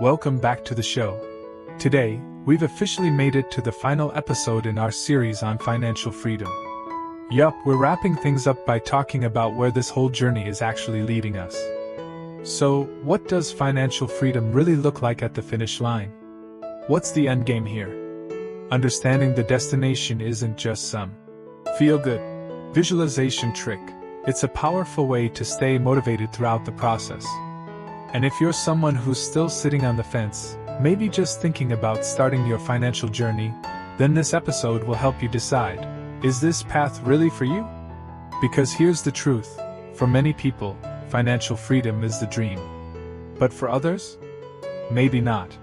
Welcome back to the show. Today, we've officially made it to the final episode in our series on financial freedom. Yup, we're wrapping things up by talking about where this whole journey is actually leading us. So, what does financial freedom really look like at the finish line? What's the end game here? Understanding the destination isn't just some feel-good visualization trick. It's a powerful way to stay motivated throughout the process. And if you're someone who's still sitting on the fence, maybe just thinking about starting your financial journey, then this episode will help you decide, is this path really for you? Because here's the truth, for many people, financial freedom is the dream. But for others? Maybe not.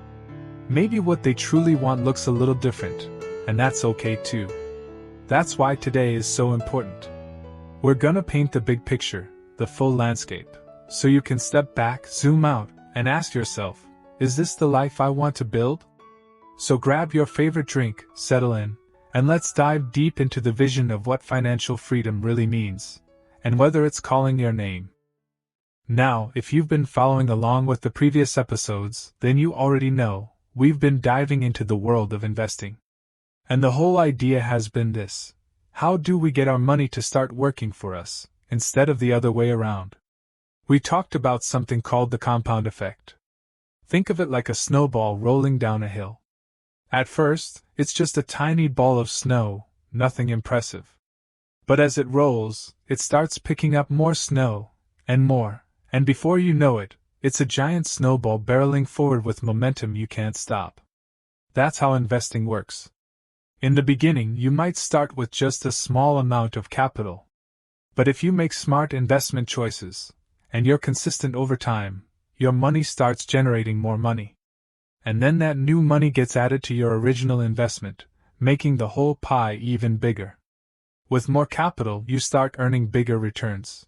Maybe what they truly want looks a little different, and that's okay too. That's why today is so important. We're gonna paint the big picture, the full landscape, so you can step back, zoom out, and ask yourself, is this the life I want to build? So grab your favorite drink, settle in, and let's dive deep into the vision of what financial freedom really means, and whether it's calling your name. Now, if you've been following along with the previous episodes, then you already know, we've been diving into the world of investing. And the whole idea has been this: how do we get our money to start working for us, instead of the other way around? We talked about something called the compound effect. Think of it like a snowball rolling down a hill. At first, it's just a tiny ball of snow, nothing impressive. But as it rolls, it starts picking up more snow, and before you know it, it's a giant snowball barreling forward with momentum you can't stop. That's how investing works. In the beginning, you might start with just a small amount of capital. But if you make smart investment choices, and you're consistent over time, your money starts generating more money. And then that new money gets added to your original investment, making the whole pie even bigger. With more capital, you start earning bigger returns.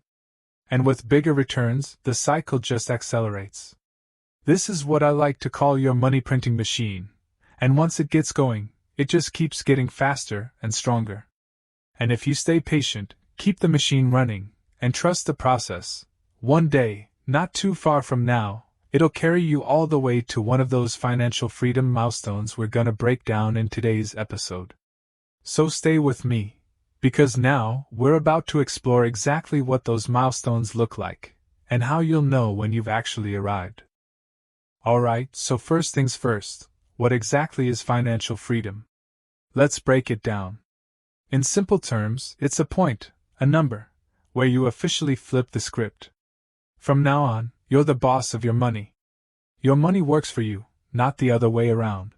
And with bigger returns, the cycle just accelerates. This is what I like to call your money printing machine, and once it gets going, it just keeps getting faster and stronger. And if you stay patient, keep the machine running, and trust the process, one day, not too far from now, it'll carry you all the way to one of those financial freedom milestones we're gonna break down in today's episode. So stay with me, because now, we're about to explore exactly what those milestones look like, and how you'll know when you've actually arrived. Alright, so first things first, what exactly is financial freedom? Let's break it down. In simple terms, it's a point, a number, where you officially flip the script. From now on, you're the boss of your money. Your money works for you, not the other way around.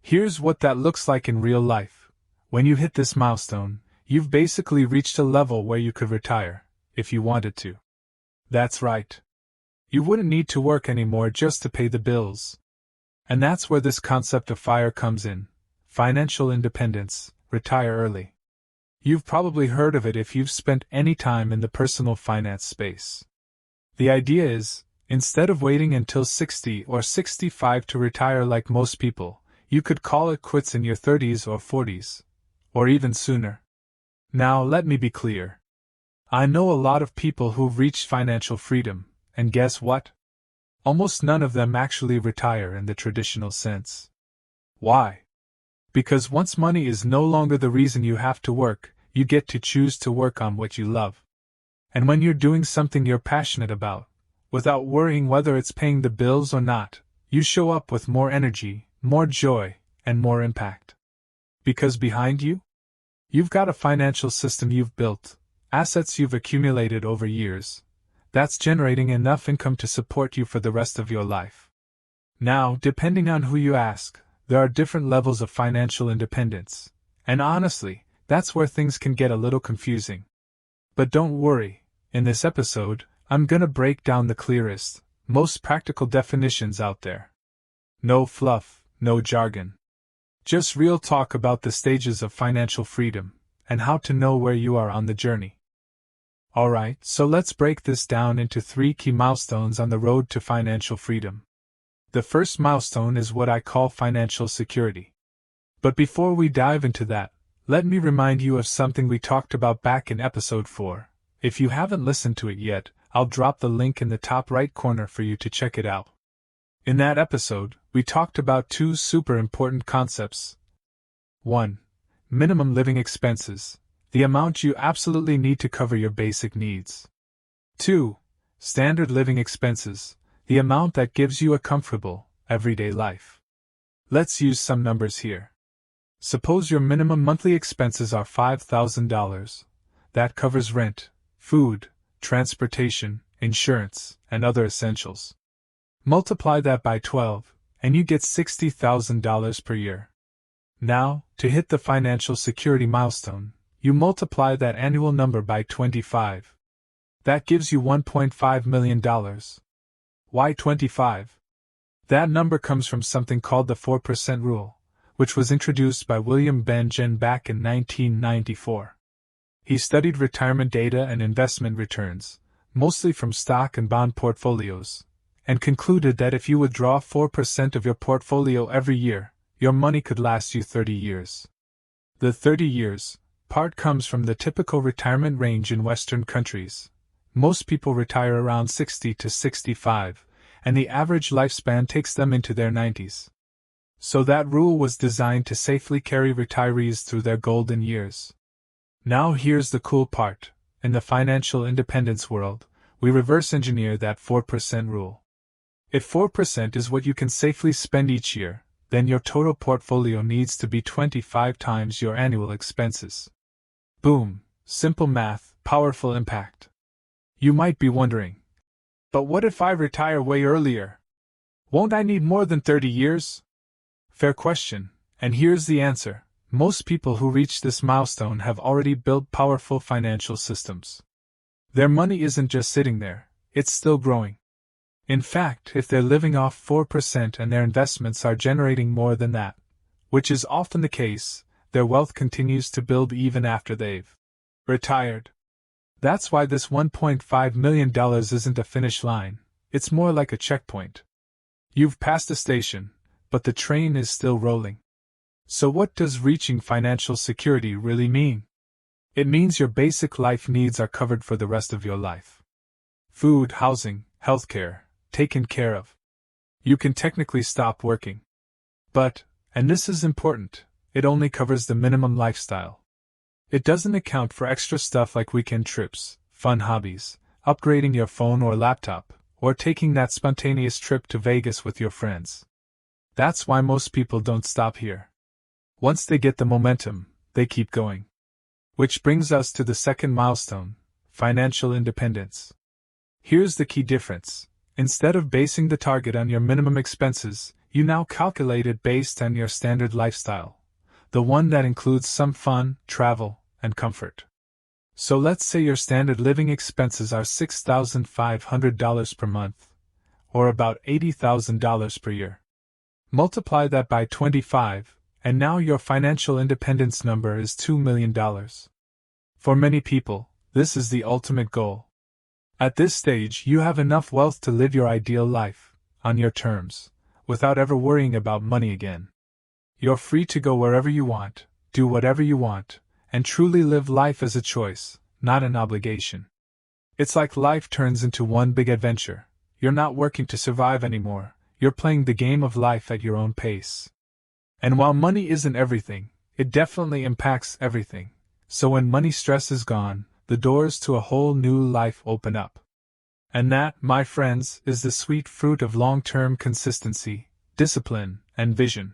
Here's what that looks like in real life. When you hit this milestone, you've basically reached a level where you could retire, if you wanted to. That's right. You wouldn't need to work anymore just to pay the bills. And that's where this concept of FIRE comes in. Financial independence, retire early. You've probably heard of it if you've spent any time in the personal finance space. The idea is, instead of waiting until 60 or 65 to retire like most people, you could call it quits in your 30s or 40s, or even sooner. Now, let me be clear. I know a lot of people who've reached financial freedom, and guess what? Almost none of them actually retire in the traditional sense. Why? Because once money is no longer the reason you have to work, you get to choose to work on what you love. And when you're doing something you're passionate about, without worrying whether it's paying the bills or not, you show up with more energy, more joy, and more impact. Because behind you, you've got a financial system you've built, assets you've accumulated over years, that's generating enough income to support you for the rest of your life. Now, depending on who you ask, there are different levels of financial independence, and honestly, that's where things can get a little confusing. But don't worry, in this episode, I'm gonna break down the clearest, most practical definitions out there. No fluff, no jargon. Just real talk about the stages of financial freedom, and how to know where you are on the journey. Alright, so let's break this down into 3 key milestones on the road to financial freedom. The first milestone is what I call financial security. But before we dive into that, let me remind you of something we talked about back in episode 4. If you haven't listened to it yet, I'll drop the link in the top right corner for you to check it out. In that episode, we talked about two super important concepts. 1. Minimum living expenses, the amount you absolutely need to cover your basic needs. 2. Standard living expenses, the amount that gives you a comfortable, everyday life. Let's use some numbers here. Suppose your minimum monthly expenses are $5,000. That covers rent, food, transportation, insurance, and other essentials. Multiply that by 12, and you get $60,000 per year. Now, to hit the financial security milestone, you multiply that annual number by 25. That gives you $1.5 million. Why 25? That number comes from something called the 4% rule, which was introduced by William Benjamin back in 1994. He studied retirement data and investment returns, mostly from stock and bond portfolios, and concluded that if you withdraw 4% of your portfolio every year, your money could last you 30 years. The 30 years part comes from the typical retirement range in Western countries. Most people retire around 60 to 65, and the average lifespan takes them into their 90s. So that rule was designed to safely carry retirees through their golden years. Now here's the cool part. In the financial independence world, we reverse engineer that 4% rule. If 4% is what you can safely spend each year, then your total portfolio needs to be 25 times your annual expenses. Boom! Simple math, powerful impact. You might be wondering, but what if I retire way earlier? Won't I need more than 30 years? Fair question, and here's the answer. Most people who reach this milestone have already built powerful financial systems. Their money isn't just sitting there, it's still growing. In fact, if they're living off 4% and their investments are generating more than that, which is often the case, their wealth continues to build even after they've retired. That's why this $1.5 million isn't a finish line, it's more like a checkpoint. You've passed a station, but the train is still rolling. So what does reaching financial security really mean? It means your basic life needs are covered for the rest of your life. Food, housing, healthcare, taken care of. You can technically stop working. But, and this is important, it only covers the minimum lifestyle. It doesn't account for extra stuff like weekend trips, fun hobbies, upgrading your phone or laptop, or taking that spontaneous trip to Vegas with your friends. That's why most people don't stop here. Once they get the momentum, they keep going. Which brings us to the second milestone, financial independence. Here's the key difference. Instead of basing the target on your minimum expenses, you now calculate it based on your standard lifestyle, the one that includes some fun, travel, and comfort. So let's say your standard living expenses are $6,500 per month, or about $80,000 per year. Multiply that by 25, and now your financial independence number is $2 million. For many people, this is the ultimate goal. At this stage, you have enough wealth to live your ideal life, on your terms, without ever worrying about money again. You're free to go wherever you want, do whatever you want, and truly live life as a choice, not an obligation. It's like life turns into one big adventure. You're not working to survive anymore, you're playing the game of life at your own pace. And while money isn't everything, it definitely impacts everything. So when money stress is gone, the doors to a whole new life open up. And that, my friends, is the sweet fruit of long-term consistency, discipline, and vision.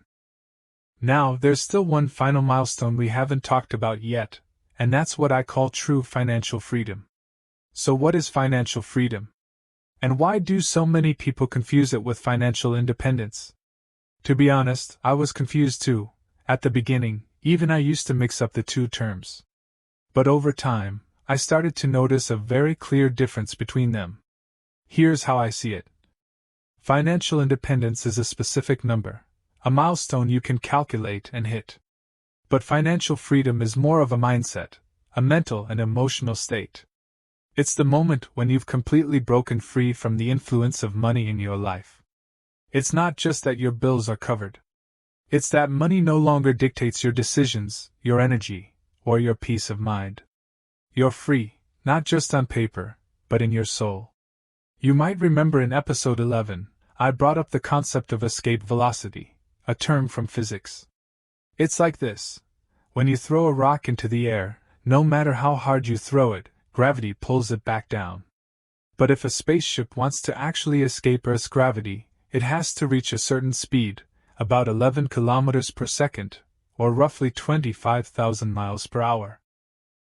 Now, there's still one final milestone we haven't talked about yet, and that's what I call true financial freedom. So what is financial freedom? And why do so many people confuse it with financial independence? To be honest, I was confused too. At the beginning, even I used to mix up the two terms. But over time, I started to notice a very clear difference between them. Here's how I see it. Financial independence is a specific number, a milestone you can calculate and hit. But financial freedom is more of a mindset, a mental and emotional state. It's the moment when you've completely broken free from the influence of money in your life. It's not just that your bills are covered. It's that money no longer dictates your decisions, your energy, or your peace of mind. You're free, not just on paper, but in your soul. You might remember in episode 11, I brought up the concept of escape velocity, a term from physics. It's like this. When you throw a rock into the air, no matter how hard you throw it, gravity pulls it back down. But if a spaceship wants to actually escape Earth's gravity, it has to reach a certain speed, about 11 kilometers per second, or roughly 25,000 miles per hour.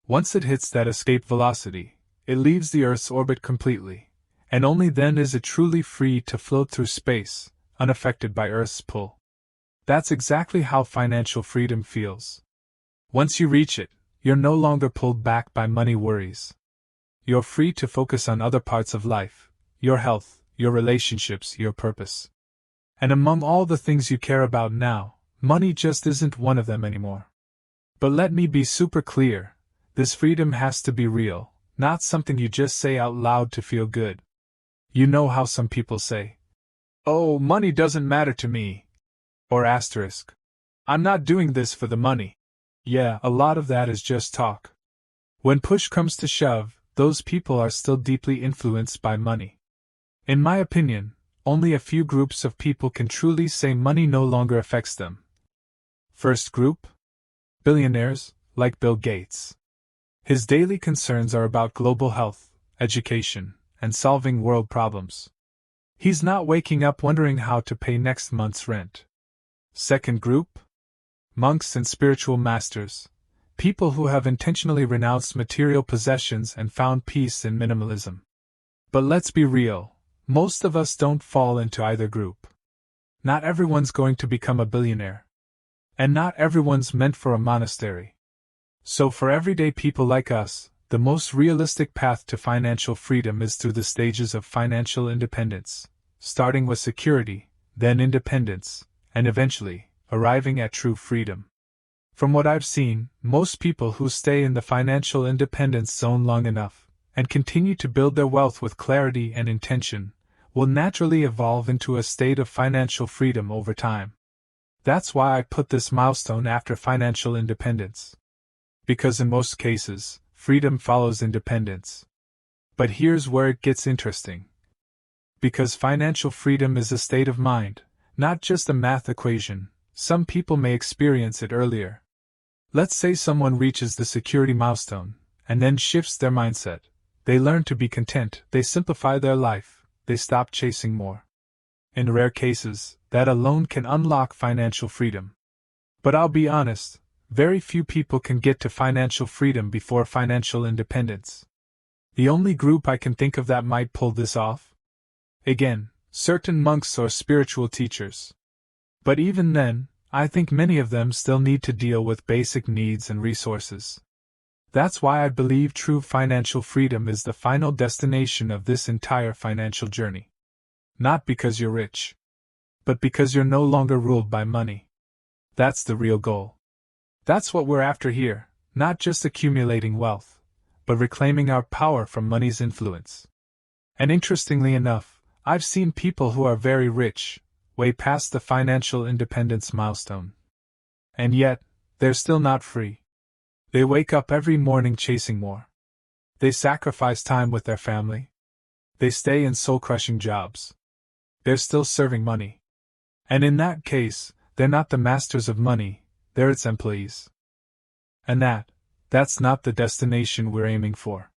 Once it hits that escape velocity, it leaves the Earth's orbit completely, and only then is it truly free to float through space, unaffected by Earth's pull. That's exactly how financial freedom feels. Once you reach it, you're no longer pulled back by money worries. You're free to focus on other parts of life, your health, your relationships, your purpose. And among all the things you care about now, money just isn't one of them anymore. But let me be super clear, this freedom has to be real, not something you just say out loud to feel good. You know how some people say, "Oh, money doesn't matter to me." Or asterisk, "I'm not doing this for the money." Yeah, a lot of that is just talk. When push comes to shove, those people are still deeply influenced by money. In my opinion, only a few groups of people can truly say money no longer affects them. First group? Billionaires, like Bill Gates. His daily concerns are about global health, education, and solving world problems. He's not waking up wondering how to pay next month's rent. Second group? Monks and spiritual masters. People who have intentionally renounced material possessions and found peace in minimalism. But let's be real, most of us don't fall into either group. Not everyone's going to become a billionaire. And not everyone's meant for a monastery. So for everyday people like us, the most realistic path to financial freedom is through the stages of financial independence, starting with security, then independence, and eventually, arriving at true freedom. From what I've seen, most people who stay in the financial independence zone long enough, and continue to build their wealth with clarity and intention, will naturally evolve into a state of financial freedom over time. That's why I put this milestone after financial independence. Because in most cases, freedom follows independence. But here's where it gets interesting. Because financial freedom is a state of mind, not just a math equation, some people may experience it earlier. Let's say someone reaches the security milestone, and then shifts their mindset. They learn to be content, they simplify their life, they stop chasing more. In rare cases, that alone can unlock financial freedom. But I'll be honest, very few people can get to financial freedom before financial independence. The only group I can think of that might pull this off? Again, certain monks or spiritual teachers. But even then, I think many of them still need to deal with basic needs and resources. That's why I believe true financial freedom is the final destination of this entire financial journey. Not because you're rich, but because you're no longer ruled by money. That's the real goal. That's what we're after here, not just accumulating wealth, but reclaiming our power from money's influence. And interestingly enough, I've seen people who are very rich, way past the financial independence milestone. And yet, they're still not free. They wake up every morning chasing more. They sacrifice time with their family. They stay in soul-crushing jobs. They're still serving money. And in that case, they're not the masters of money, they're its employees. And that's not the destination we're aiming for.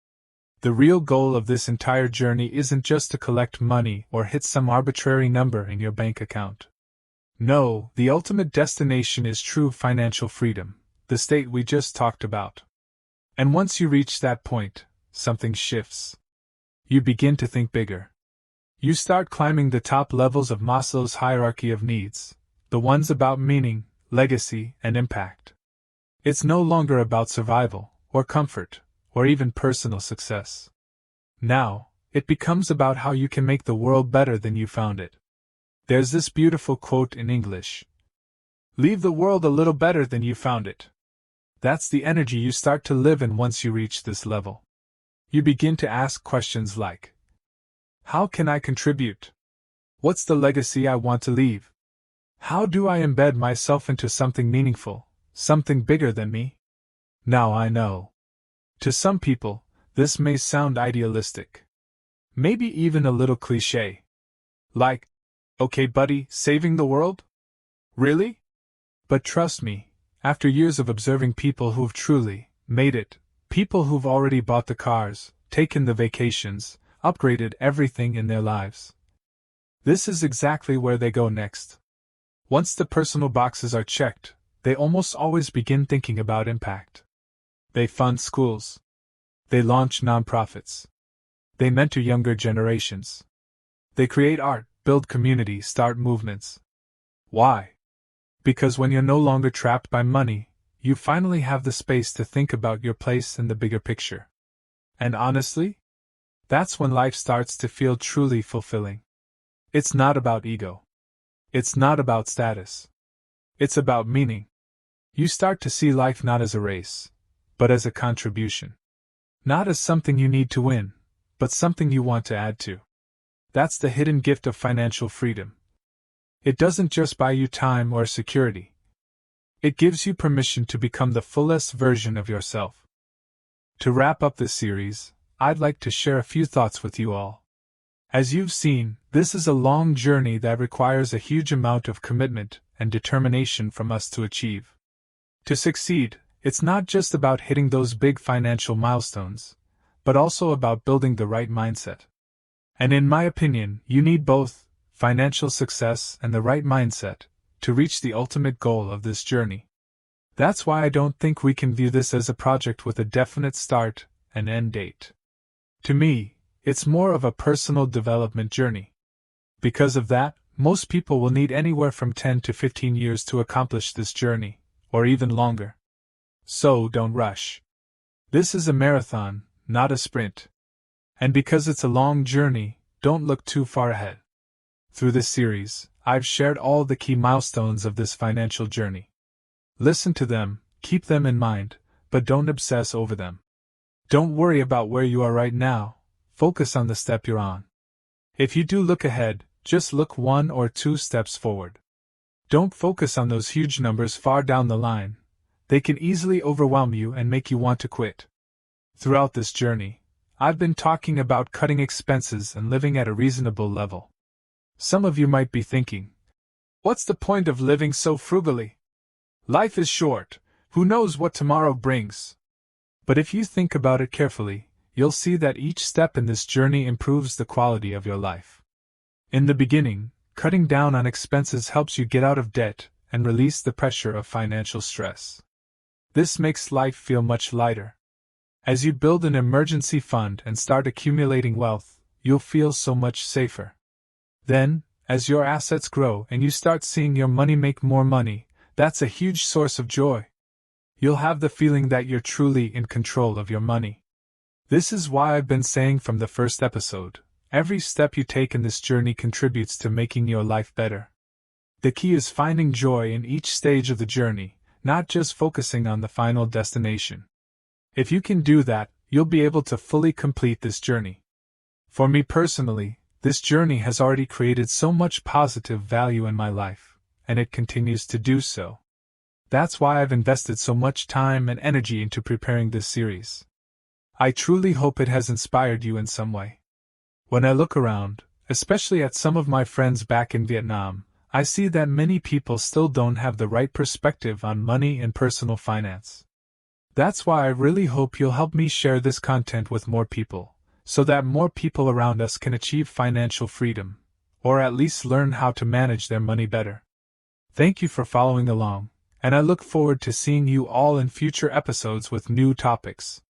The real goal of this entire journey isn't just to collect money or hit some arbitrary number in your bank account. No, the ultimate destination is true financial freedom, the state we just talked about. And once you reach that point, something shifts. You begin to think bigger. You start climbing the top levels of Maslow's hierarchy of needs, the ones about meaning, legacy, and impact. It's no longer about survival, or comfort, or even personal success. Now, it becomes about how you can make the world better than you found it. There's this beautiful quote in English. Leave the world a little better than you found it. That's the energy you start to live in once you reach this level. You begin to ask questions like, how can I contribute? What's the legacy I want to leave? How do I embed myself into something meaningful, something bigger than me? Now I know. To some people, this may sound idealistic. Maybe even a little cliché. Like, Okay, buddy, saving the world? Really? But trust me, after years of observing people who've truly made it, people who've already bought the cars, taken the vacations, upgraded everything in their lives, this is exactly where they go next. Once the personal boxes are checked, they almost always begin thinking about impact. They fund schools. They launch nonprofits. They mentor younger generations. They create art, build community, start movements. Why? Because when you're no longer trapped by money, you finally have the space to think about your place in the bigger picture. And honestly, that's when life starts to feel truly fulfilling. It's not about ego. It's not about status. It's about meaning. You start to see life not as a race, but as a contribution. Not as something you need to win, but something you want to add to. That's the hidden gift of financial freedom. It doesn't just buy you time or security. It gives you permission to become the fullest version of yourself. To wrap up this series, I'd like to share a few thoughts with you all. As you've seen, this is a long journey that requires a huge amount of commitment and determination from us to achieve. To succeed, it's not just about hitting those big financial milestones, but also about building the right mindset. And in my opinion, you need both financial success and the right mindset to reach the ultimate goal of this journey. That's why I don't think we can view this as a project with a definite start and end date. To me, it's more of a personal development journey. Because of that, most people will need anywhere from 10 to 15 years to accomplish this journey, or even longer. So don't rush. This is a marathon, not a sprint. And because it's a long journey, don't look too far ahead. Through this series, I've shared all the key milestones of this financial journey. Listen to them, keep them in mind, but don't obsess over them. Don't worry about where you are right now, focus on the step you're on. If you do look ahead, just look 1 or 2 steps forward. Don't focus on those huge numbers far down the line. They can easily overwhelm you and make you want to quit. Throughout this journey, I've been talking about cutting expenses and living at a reasonable level. Some of you might be thinking, what's the point of living so frugally? Life is short, who knows what tomorrow brings? But if you think about it carefully, you'll see that each step in this journey improves the quality of your life. In the beginning, cutting down on expenses helps you get out of debt and release the pressure of financial stress. This makes life feel much lighter. As you build an emergency fund and start accumulating wealth, you'll feel so much safer. Then, as your assets grow and you start seeing your money make more money, that's a huge source of joy. You'll have the feeling that you're truly in control of your money. This is why I've been saying from the first episode, every step you take in this journey contributes to making your life better. The key is finding joy in each stage of the journey, not just focusing on the final destination. If you can do that, you'll be able to fully complete this journey. For me personally, this journey has already created so much positive value in my life, and it continues to do so. That's why I've invested so much time and energy into preparing this series. I truly hope it has inspired you in some way. When I look around, especially at some of my friends back in Vietnam, I see that many people still don't have the right perspective on money and personal finance. That's why I really hope you'll help me share this content with more people, so that more people around us can achieve financial freedom, or at least learn how to manage their money better. Thank you for following along, and I look forward to seeing you all in future episodes with new topics.